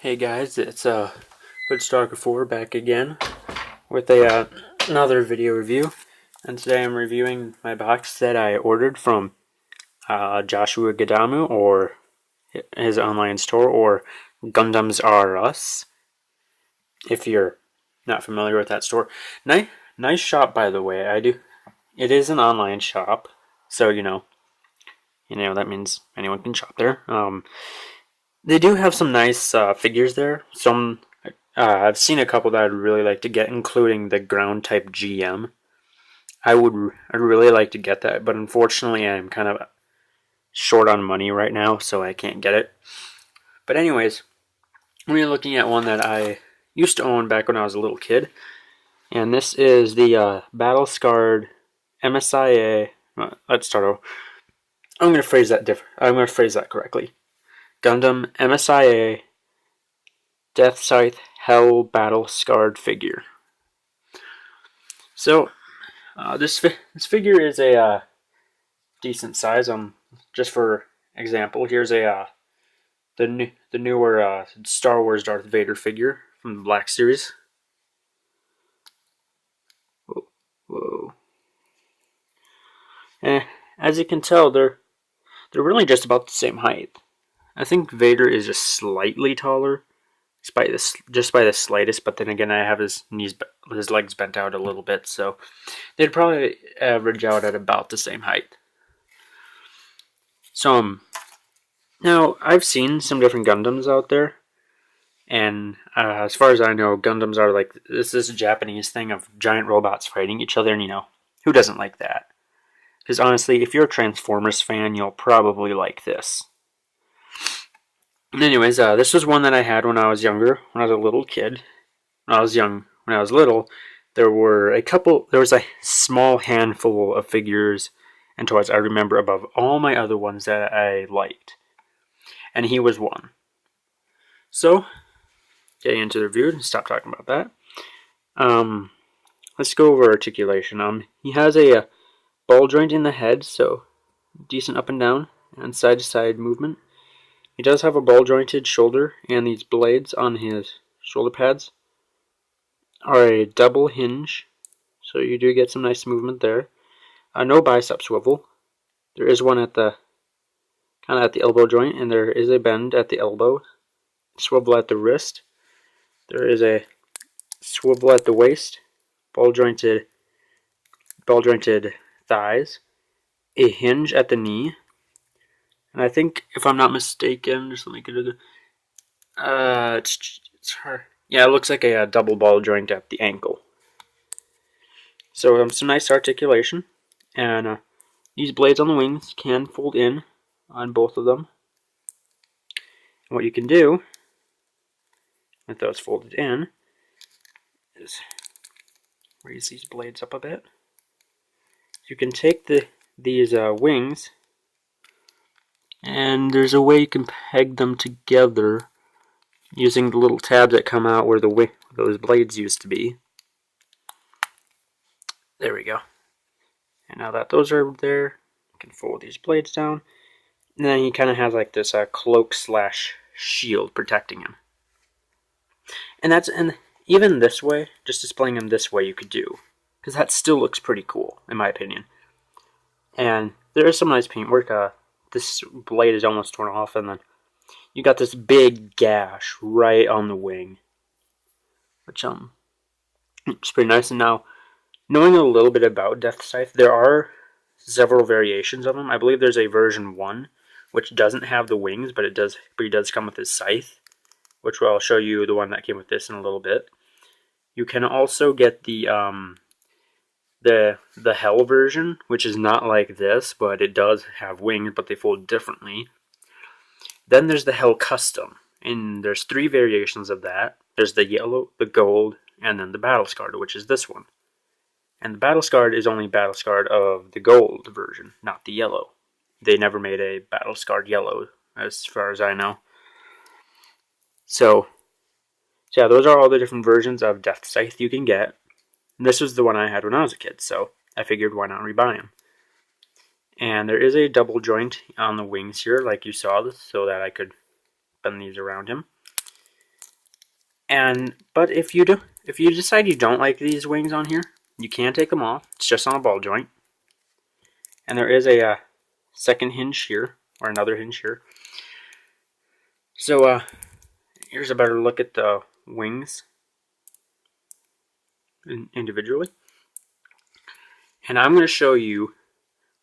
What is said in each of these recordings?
Hey guys, it's Footstalker 4 back again with another video review, and today I'm reviewing my box that I ordered from Joshua Gadamu, or his online store, or Gundams R Us, if you're not familiar with that store. Nice shop, by the way. It is an online shop, so you know that means anyone can shop there. They do have some nice figures there. I've seen a couple that I'd really like to get, including the ground type GM. I'd really like to get that, but unfortunately I'm kind of short on money right now, so I can't get it. But anyways, we're looking at one that I used to own back when I was a little kid, and this is the battle scarred msia. Let's start over. I'm going to phrase that correctly. Gundam msia deathscythe Hell battle scarred figure. So this figure is a decent size. Just for example, here's the newer Star Wars Darth Vader figure from the Black Series. Whoa. As you can tell, they're really just about the same height. I think Vader is just slightly taller, just by the slightest. But then again, I have his legs bent out a little bit, so they'd probably average out at about the same height. So now I've seen some different Gundams out there, and as far as I know, Gundams are like this Japanese thing of giant robots fighting each other, and who doesn't like that? Because honestly, if you're a Transformers fan, you'll probably like this. Anyways, this was one that I had when I was younger, when I was a little kid. When I was little, there was a small handful of figures and toys I remember above all my other ones that I liked. And he was one. So, getting into the review, and stop talking about that. Let's go over articulation. He has a ball joint in the head, so decent up and down and side to side movement. He does have a ball jointed shoulder, and these blades on his shoulder pads are a double hinge, so you do get some nice movement there. No bicep swivel. There is one kind of at the elbow joint, and there is a bend at the elbow. Swivel at the wrist. There is a swivel at the waist. Ball jointed thighs. A hinge at the knee. And I think, if I'm not mistaken, just let me get it. It's her. Yeah, it looks like a double ball joint at the ankle. So some nice articulation, and these blades on the wings can fold in on both of them. And what you can do with those folded in is raise these blades up a bit. You can take these wings, and there's a way you can peg them together using the little tabs that come out where those blades used to be. There we go. And now that those are there, you can fold these blades down. And then he kind of has like this cloak / shield protecting him. And even this way, just displaying him this way, you could do, because that still looks pretty cool, in my opinion. And there is some nice paintwork. This blade is almost torn off, and then you got this big gash right on the wing, which it's pretty nice. And now, knowing a little bit about deathscythe, there are several variations of him. I believe there's a version 1 which doesn't have the wings, but he does come with his scythe, which I'll show you the one that came with this in a little bit. You can also get the Hell version, which is not like this, but it does have wings, but they fold differently. Then there's the Hell Custom, and there's 3 variations of that. There's the yellow, the gold, and then the battle scarred, which is this one. And the battle scarred is only battle scarred of the gold version, not the yellow. They never made a battle scarred yellow, as far as I know. So yeah, those are all the different versions of deathscythe you can get. And this was the one I had when I was a kid, so I figured why not rebuy him. And there is a double joint on the wings here, like you saw, so that I could bend these around him. But if you decide you don't like these wings on here, you can take them off. It's just on a ball joint, and there is a second hinge here, or another hinge here. So here's a better look at the wings individually, and I'm going to show you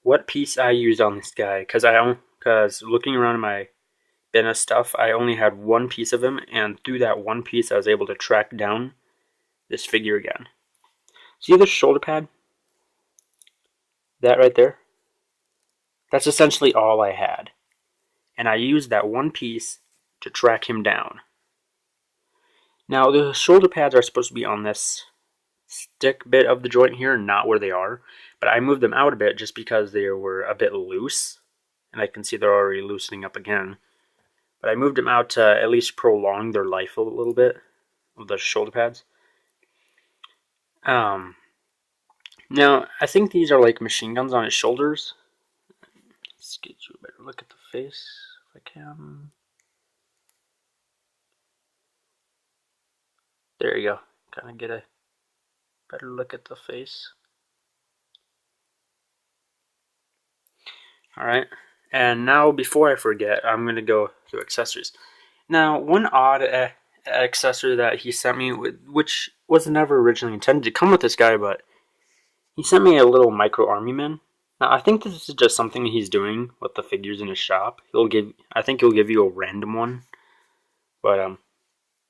what piece I used on this guy, because looking around my bin of stuff, I only had one piece of him, and through that one piece I was able to track down this figure again. See the shoulder pad? That right there? That's essentially all I had. And I used that one piece to track him down. Now the shoulder pads are supposed to be on this stick bit of the joint here, not where they are. But I moved them out a bit just because they were a bit loose. And I can see they're already loosening up again. But I moved them out to at least prolong their life a little bit of the shoulder pads. Now, I think these are like machine guns on his shoulders. Let's get you a better look at the face if I can. There you go. Kind of get a better look at the face. Alright, and now before I forget, I'm going to go through accessories. Now, one odd accessory that he sent me, which was never originally intended to come with this guy, but he sent me a little micro army man. Now, I think this is just something he's doing with the figures in his shop. I think he'll give you a random one, but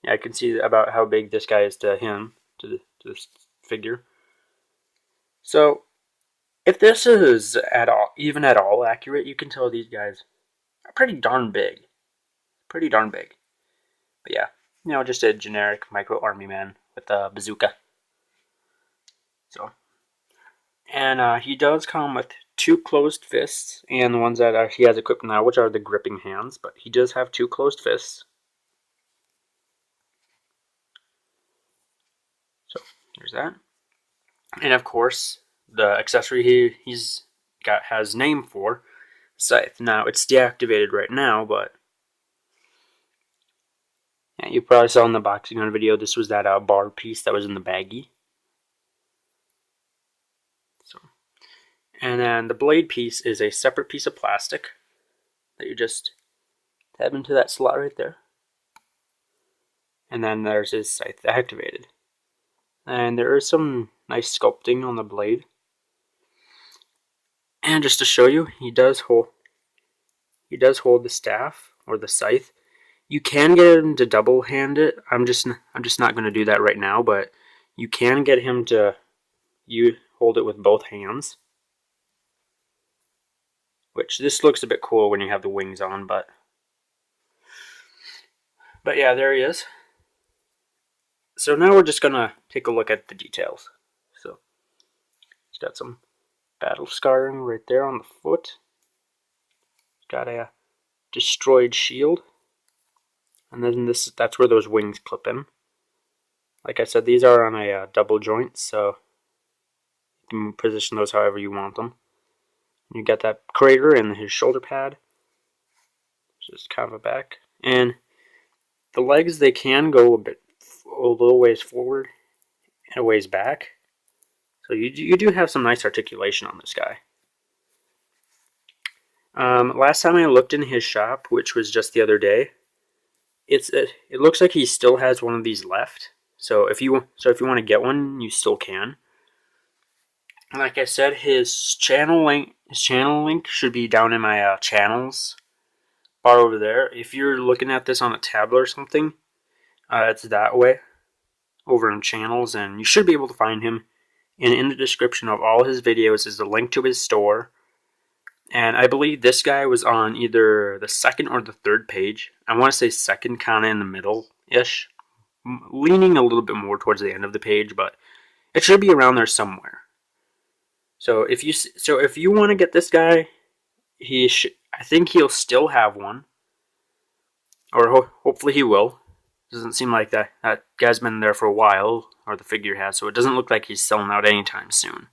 yeah, I can see about how big this guy is to him, to this figure. So, if this is even at all accurate, you can tell these guys are pretty darn big. Pretty darn big. But yeah, just a generic micro army man with a bazooka. So, and he does come with two closed fists, and the ones that he has equipped now, which are the gripping hands, but he does have two closed fists. So, there's that. And of course, the accessory has name for scythe. Now, it's deactivated right now, but yeah, you probably saw in the boxing gun video, this was that bar piece that was in the baggie. So, and then the blade piece is a separate piece of plastic that you just tab into that slot right there. And then there's his scythe activated. And there is some nice sculpting on the blade. And just to show you, he does hold the staff or the scythe. You can get him to double hand it. I'm just not going to do that right now, but you can get him to hold it with both hands. Which this looks a bit cool when you have the wings on, but yeah, there he is. So now we're just gonna take a look at the details. So he's got some battle scarring right there on the foot. Got a destroyed shield. And then that's where those wings clip in. Like I said, these are on a double joint, so you can position those however you want them. You got that crater in his shoulder pad. Just kind of a back. And the legs, they can go a little ways forward and a ways back. So you do have some nice articulation on this guy. Last time I looked in his shop, which was just the other day, it looks like he still has one of these left. So if you want to get one, you still can. Like I said, his channel link should be down in my channels bar over there. If you're looking at this on a tablet or something, it's that way over in channels, and you should be able to find him. And in the description of all his videos is a link to his store. And I believe this guy was on either the second or the third page. I want to say second, kind of in the middle-ish. Leaning a little bit more towards the end of the page, but it should be around there somewhere. So if you want to get this guy, I think he'll still have one. Or hopefully he will. Doesn't seem like that guy's been there for a while, or the figure has, so it doesn't look like he's selling out anytime soon.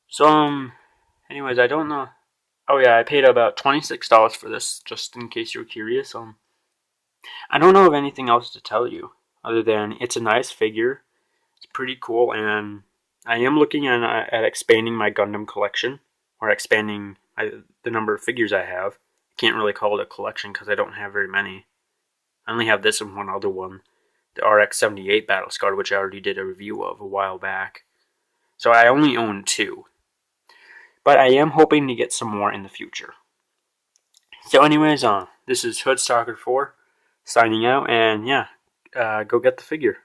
So, anyways, I don't know. Oh yeah, I paid about $26 for this, just in case you're curious. I don't know of anything else to tell you other than it's a nice figure. It's pretty cool, and I am looking at expanding my Gundam collection, or expanding the number of figures I have. I can't really call it a collection because I don't have very many. I only have this and one other one, the RX-78 Battle Scar, which I already did a review of a while back. So I only own 2. But I am hoping to get some more in the future. So anyways, this is Hoodstalker 4 signing out, and yeah, go get the figure.